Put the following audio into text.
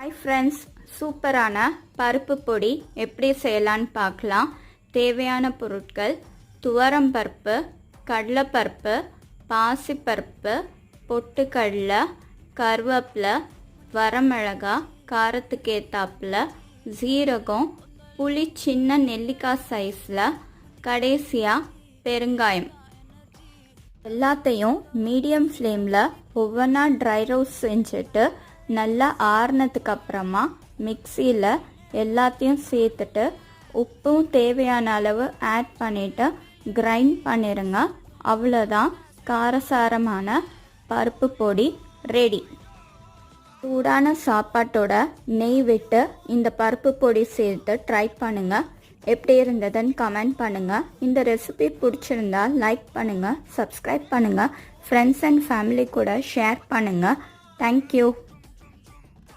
Hi friends, சூப்பரான பருப்பு பொடி எப்படி செய்யலான்னு பார்க்கலாம். தேவையான பொருட்கள்: துவரம்பருப்பு, கடலைப்பருப்பு, பாசிப்பருப்பு, பொட்டுக்கடலை, கருவேப்பிலை, வரமிளகா, காரத்துக்கு ஏற்றாப்புல, ஜீரகம், புளி சின்ன நெல்லிக்காய் சைஸில், கடைசியாக பெருங்காயம். எல்லாத்தையும் மீடியம் ஃப்ளேமில் ஒவ்வொன்றா ட்ரை ரோஸ்ட் செஞ்சுட்டு நல்லா ஆறுனதுக்கு அப்புறமா மிக்சியில் எல்லாத்தையும் சேர்த்துட்டு உப்பும் தேவையான அளவு ஆட் பண்ணிவிட்டு கிரைண்ட் பண்ணிடுங்க. அவ்வளோதான், காரசாரமான பருப்பு பொடி ரெடி. சூடான சாப்பாட்டோட நெய் விட்டு இந்த பருப்பு பொடி சேர்த்து ட்ரை பண்ணுங்கள். எப்படி இருந்ததுன்னு கமெண்ட் பண்ணுங்கள். இந்த ரெசிபி பிடிச்சிருந்தா லைக் பண்ணுங்கள், சப்ஸ்கிரைப் பண்ணுங்கள், ஃப்ரெண்ட்ஸ் அண்ட் ஃபேமிலி கூட ஷேர் பண்ணுங்கள். தேங்க்யூ.